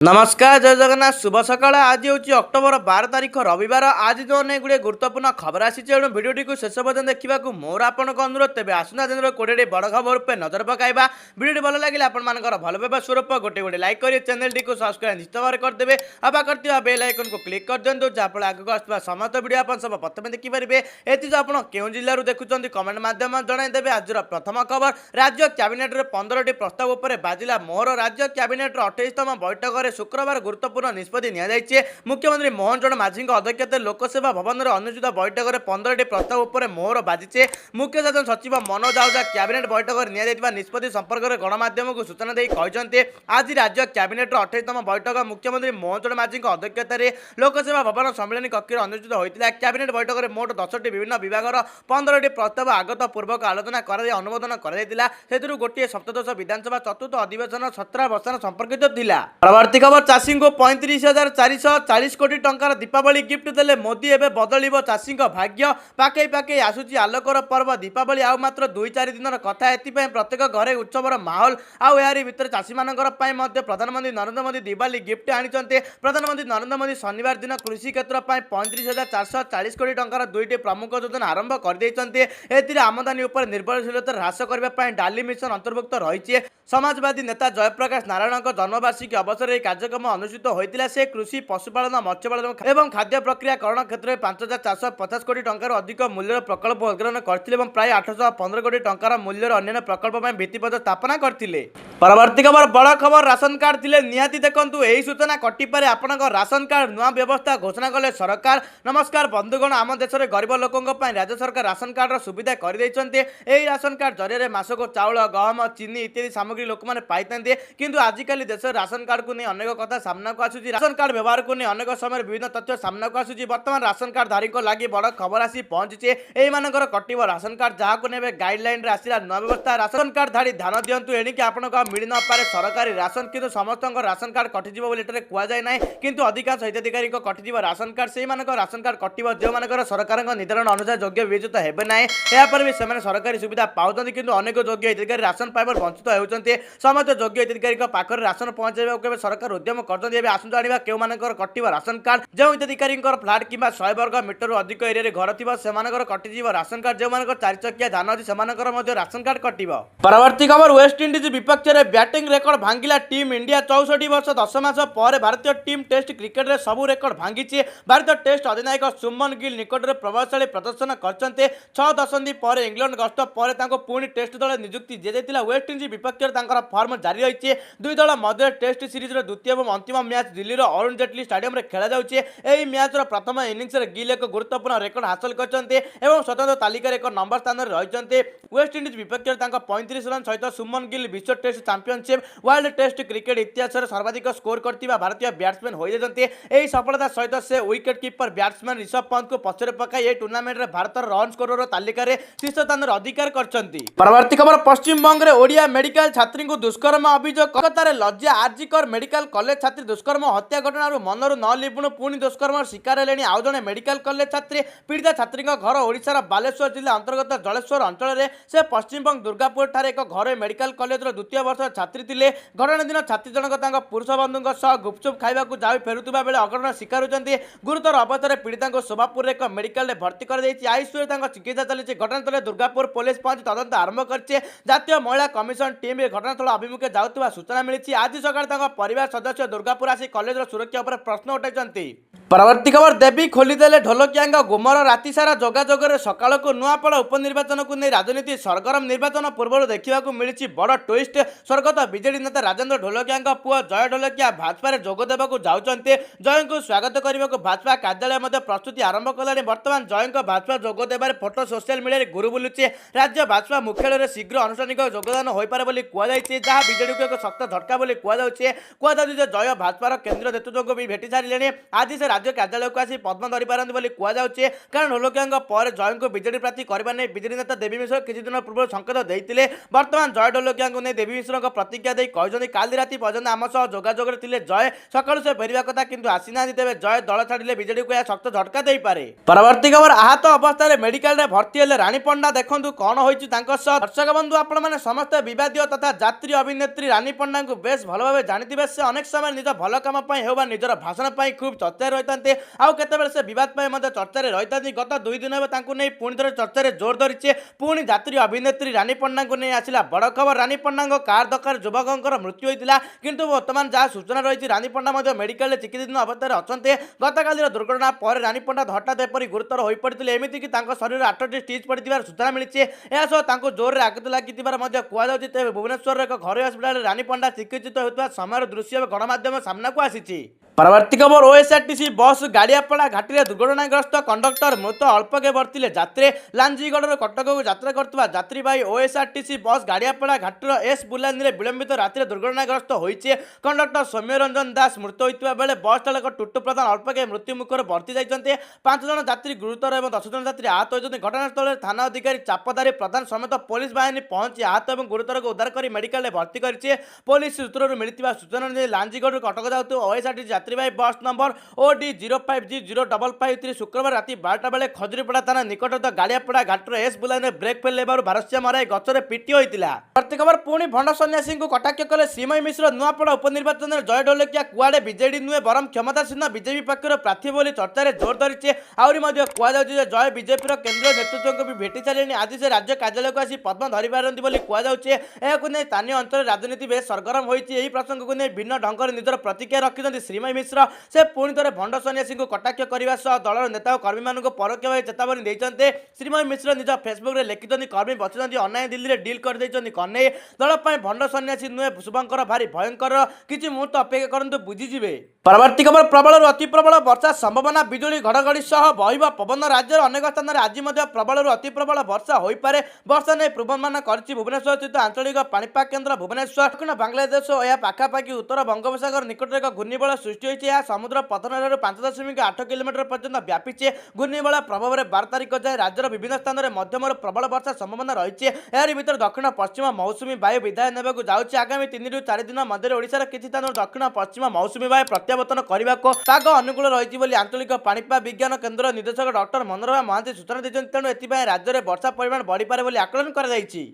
नमस्कार जय जगन्नाथ शुभ सकाळ आज हूँ अक्टोबर 12 तारीख रविवार आज जो अनेक गुड़े गुरुत्वपूर्ण खबर आसी भिडियोटी को शेष पर्यटन देखा मोर आपन अनुरोध तेज आसना दिन कोड़े बड़ खबर पे नजर पकाइबा भिडियो भल लगे आपण भल पाइबा स्वरूप गोटे गोटे लाइक कर चैनल टी सब्सक्राइब निश्चित भाव करदे आकर बेल आइकन को क्लिक कर दिखाँ जहाँफल आगे आसवा समस्त भिडियो आप सब प्रथम देखिपारे एति आप केउँ जिलूर देखुं कमेंट मध्यम जनईदेवे आज प्रथम खबर राज्य कैबिनेट 15टी प्रस्ताव उपर बाजिला मोहर राज्य कैबिनेट 28तम बैठक शुक्रवार गुरुत्वपूर्ण निष्पत्ति नियाଯାଇଛି मुख्यमंत्री मोहन चरण माझी अध्यक्षतार लोकसेवा भवन अनुष्ठित बैठक में 15टी प्रस्ताव उपर मोहर बाजिचे मुख्य शासन सचिव मनोज आहूजा कैबिनेट बैठक में निष्पत्ति संपर्क में गणमाध्यम को सूचना देई कहते आज राज्य कैबिनेट 28तम बैठक मुख्यमंत्री मोहन चरण माझी अध्यक्षतार लोकसेवा भवन सम्मेलन कक्ष अनुष्ठित होता कैबिनेट बैठक में मोट 10टी विभिन्न विभाग 15टी प्रस्ताव आगत पूर्वक आलोचना कर अनुमोदन कर गोटे सप्तदश विधानसभा चतुर्थ अधिवेशन 17 वर्ष संपर्कित थिला। परवर्ती खबर चाषी को 35,440 कोटी टंकार दीपावली गिफ्ट देले मोदी एवं बदल चाषी भाग्य पाके पाके आसूची आलोकर पर्व दीपावली आउ मात्र 2-4 दिन कथा एथिपाई प्रत्येक घरे उत्सवर माहौल आउ यारी भितर चाषी मानकर प्रधानमंत्री नरेंद्र मोदी दिवाली गिफ्ट आनिचंते। प्रधानमंत्री नरेंद्र मोदी शनिवार दिन कृषि क्षेत्र 35,440 कोटी टंकार दुईटी प्रमुख योजना आरंभ कर आमदानी उपर निर्भरशीलता ह्रास करने डाली मिशन अंतर्भुक्त रही। समाजवादी नेता जयप्रकाश नारायण जन्मवार्षिकी अवसर में कार्यक्रम अनुष्ठित होता से कृषि पशुपालन मत्स्यपालन एवं खाद्य प्रक्रियाकरण क्षेत्र में 5,450 कोटी टंकार अधिक मूल्यर प्रकल्प उद्घाटन करते प्राय 815 कोटी टंकार मूल्यर अन्य प्रकल्प भित्तिप्रस्तर स्थापना करते। परवर्ती खबर बड़ खबर राशन कार्ड थिले निहाती देखंतु एही सूचना कटिपारे आपनक राशन कार्ड नुआ व्यवस्था घोषणा कले सरकार। नमस्कार बंधुगण आम देश में गरीब लोकों राज्य सरकार राशन कार्ड सुविधा कर राशन कार्ड जरिए मासक चाउल गहम चीनी इत्यादि सामग्री लोक मैंने पाई किंतु आजिकल देश राशन कार्ड को नहीं अनेक कथा सामना को आसूची राशन कार्ड व्यवहार को नहीं अनेक समय विभिन्न तथ्य सामना को आसूची। वर्तमान राशन कार्ड धारी लगी बड़ खबर आसी पहुंचे यही कटिव राशन कार्ड जहाँ ने गाइडलाइन आसला नुआ व्यवस्था राशन कार्ड धारी ध्यान दिंतु एणिकी आपन मिल न पारे सरकारी राशन किंतु समस्त राशन कार्ड कटिज कहुए ना किंतु अधिकांश हिताधिकारी कटिज राशन कार्ड से राशन कार्ड कटिव जो सरकार निर्धारण अनुसार योग्य विवेचित हेबे ना यापर भी से सरकारी सुविधा पाँच किंतु अनेक योग्य हिताधिकारी राशन पाइबार वंचित होती समस्त योग्य हिताधिकारी पाखर राशन पहुंचाइबा सरकार उद्यम कर आसतु आने के कटिव राशन कार्ड जो हिताधिकारी फ्लाट कि 100 वर्ग मीटर अधिक एरिया घर थी से कटिज राशन कार्ड जो 4 चकिया धान अच्छी से राशन कार्ड कटिव। परवर्ती खबर वेस्ट इंडीज विपक्ष में बैटिंग रेकर्ड भांगिला टीम इंडिया 64 वर्ष 10 मास पर भारतीय टीम टेस्ट क्रिकेट में सबू रेकर्ड भांगी। भारतीय टेस्ट अधिनायक सुमन गिल निकट में प्रभावशाली प्रदर्शन करते 6 दशंधि पर इंग्लैंड गस्त पर पुणी टेस्ट दल नियुक्ति दिया। वेस्ट इंडीज विपक्ष फर्म जारी रही दुई दल मध्य टेस्ट सीरीज द्वितीय और अंतिम मैच दिल्लीर अरुण जेटली स्टेडियम में खेला जाउछि। एही मैच प्रथम इनिंग्स गिल एक गुरुत्वपूर्ण रेकर्ड हासिल करते स्वतंत्र तालिकार एक नंबर स्थान में रही। वेस्ट इंडीज विपक्ष 35 रन सहित सुमन गिल विश्व test championship world test cricket इतिहास सर्वाधिक स्कोर करथिबा भारतीय बैट्समैन हो जाते। यही सफलता सहित से wicket keeper batsman Rishabh Pant को पछरे पकाई ए टूर्नामेंट में भारत रन स्कोर तालिकार शीर्ष स्थान अधिकार करछंती। परवर्ती खबर पश्चिम बंग में ओडिया मेडिकल छात्री को दुष्कर्म अभियोग कोलकाता लज्जा आरजीकर मेडिकल कॉलेज छात्री दुष्कर्म हत्या घटना मनरू न लिपुणु पुणी दुष्कर्म शिकार हेले आउ जड़े मेडिकल कॉलेज छात्री पीड़िता छात्री घर ओडिशार बालेश्वर जिला अंतर्गत जलेश्वर अंचल से पश्चिमबंग दुर्गापुर ठारे एक घर मेडिकल कॉलेज द्वितीय वर्ष छात्री थे। घटना दिन छात्री जनक पुरुष बंधु गुपचुप खाइबा जाई फेरुवा बेले अघटना शिकार होती गुरुतर अवस्था पीड़िता को शोभापुर एक मेडिकल भर्ती कर आईसीयू चिकित्सा चली। घटनास्थल दुर्गापुर पुलिस पहुंच तदंत आरंभ कर जातीय महिला कमिशन टीम घटनास्थल अभिमुखे जाऊा सूचना मिली। आज सकाल परिवार सदस्य दुर्गापुर आसी कॉलेज सुरक्षा पर प्रश्न उठाई। परवर्ती खबर देवी खोलीदेले ढोलकिया गुमर राति सारा जोगाजोग सकाल को नुआपड़ा उपनिर्वाचन को नहीं राजनीति सरगरम निर्वाचन पूर्व देखा मिली बड़ ट्विस्ट। स्वर्गत बीजेडी नेता राजेंद्र ढोलकिया पुआ जय ढोलकिया भाजपा जोग देवाक जाऊँचे। जय को स्वागत करने को भाजपा कार्यालय प्रस्तुति आरंभ कला। बर्तमान जय भाजपा जोग देवार फोटो सोशल मीडिया गुरु बुलुचे। राज्य भाजपा मुख्यालय शीघ्र अनुष्ठानिक योगदान हो पारे कहुई जहाँ बीजेडी को एक शक्त झटका कहु जय भाजपार केन्द्रीय नेतृत्व को भी भेटी सारे। आज से राज्य कार्यालय आसी पद्म धरी पारती बोली कुहाଯାଉଛି कारण ढोलकिया पर जय को विजेडी प्रार्थी करने नहीं विजेडी नेता देवी मिश्र किसी दिन पूर्व संकेत देते बर्तमान जय ढोलकिया नहीं देवी मिश्र प्रतिज्ञा दे कहते काली राति पर्यटन आम सह जोगाजोग थे जय सकालू से फेरवा कथा किंतु आसी ना तेज जय दल छाड़े विजेडी को यह शक्त झटका दे पारे। परवर्ती खबर आहत अवस्था मेडिकल भर्ती हेले रानी पंडा देखु कौन होती दर्शक बंधु आपण मैंने समस्त विवाद तथा जात्री अभिनेत्री रानी पंडा को बेस भल भाव जानी से अनेक समय निज भल कम हो निजर भाषण खूब चर्चा रही आउ केतबेले से विवाद चर्चा रही गत 2 दिन नहीं पुणी थे चर्चा जोर धरी पुणी जात्री अभिनेत्री रानी पंडा को नहीं आसला बड़ खबर रानी पंडा कार दरकार युवक मृत्यु होता किंतु बर्तमान जहाँ सूचना रही रानी पंडा मेडिकल चिकित्साधीन अवस्था अच्छा गतकाली दुर्घटना पर रानी पंडा हठात एपरी गुरुतर हो पड़ते एमतीक शरीर 8टी स्टिच पड़े सूचना मिली सह जोर में आघात लगी कहु तेज भुवनेश्वर एक घर हस्पिटाल रानी पंडा चिकित्सित होता समय दृश्य गणमाध्यम सामना को आसी। परवर्ती खबर ओएसआरटीसी बस गाड़ियापड़ा घाटी में दुर्घटनाग्रस्त कंडक्टर मृत अल्पके भर्ती जात्री लांजीगढ़ कटक को यात्रा करता यात्रीवाही ओएसआरटीसी बस गाड़ियापड़ा घाटीर एस बुलानी में विलंबित राति दुर्घटनाग्रस्त होती कंडक्टर सौम्य रंजन दास मृत होता बेले बस चालक टुटू प्रधान अल्पके मृत्यु मुखर भर्ती जाती 5 जन यात्री गुरुतर और 10 जन यात्री आहत होती घटनास्थल थाना अधिकारी चापदारी प्रधान समेत पुलिस बाहिनी पहुंची आहत और गुरुतर को उद्धार कर मेडिकल में भर्ती कर पुलिस सूत्र मिलता सूचना लांजीगढ़ कटक जाऊँ ओएसआरटीसी यात्रीवाही बस नंबर ओडी 05G0553 शुक्रवार राति 12टा बेले खजुरीपड़ा थाना निकटस्थ गाड़ियापड़ा घाटर एस बुलाने ब्रेक फेल भारसाम्य हराई गचरे पिटी होता। प्रति खबर पुणी भंड सन्यासी को कटाक्ष कले श्रीमयी मिश्र नुआपड़ा उपनिर्वाचन में जय ढोलकिया कुआड़े विजेडी नुहे बरम क्षमतासीन बीजेपी पक्ष प्रार्थी बोली चर्चा जोर धरी आहरी कहु जय बीजेपी केन्द्रीय नेतृत्व को भी भेटी सारे आज से राज्य कार्यालय को आसी पद्म धरी पारती बोली कहु स्थानीय अंचल राजनीति बेस सरगरम होती प्रसंग को नहीं भिन्न ढंग निजर प्रतिक्रिया रखिंट श्रीमयी मिश्र से पुणी थे भंड सन्यासी को कटाक्ष करने दलर नेता और कर्मी मान परोक्ष भाव चेतावनी देते श्रीमयी मिश्र निज फेसबुक में लिखिं कर्मी बचुंट अन्याय दिल्ली में डिल कर कन्हई दल भंड सन्यासी नुहे शुभंकर भारी भयंकर किसी मुहूर्त अपेक्षा करूँ बुझीजे। परवर्ती खबर प्रबल अति प्रबल वर्षा संभावना बिजुली घड़घड़ी सह बहिब पवन राज्य अनेक स्थान में आज प्रबल अति प्रबल वर्षा हो पारे वर्षा नहीं पूर्वानुमान कर भुवनेश्वर स्थित आंचलिक पाणीपाग केन्द्र भुवनेश्वर दक्षिण बांग्लादेश और यह पाखापाखि उत्तर बंगोपसागर निकट एक घूर्णिबल सृष्टि होती समुद्र पतन 5.8 किलोमीटर पर्यंत व्यापीचे घूर्णिबल प्रभाव में 12 तारिख जाए राज्यर विभिन्न स्थान में मध्यम प्रबल वर्षा संभावना रही है भर दक्षिण पश्चिम मौसुमी वायु विदाय नेबाकू जाउछि आगामी 3 ରୁ 4 दिन मध्य ओडिशार किछि स्थान दक्षिण पश्चिम मौसुमी वायु प्रत्यावर्तन करने को पाग अनुकूल रही आंचलिक पाणीपाग विज्ञान केन्द्र निदेशक डॉक्टर मनोरमा महांती सूचना देते तेणु एथि राज्य में वर्षा परिमाण बढ़ी पारे आकलन कर।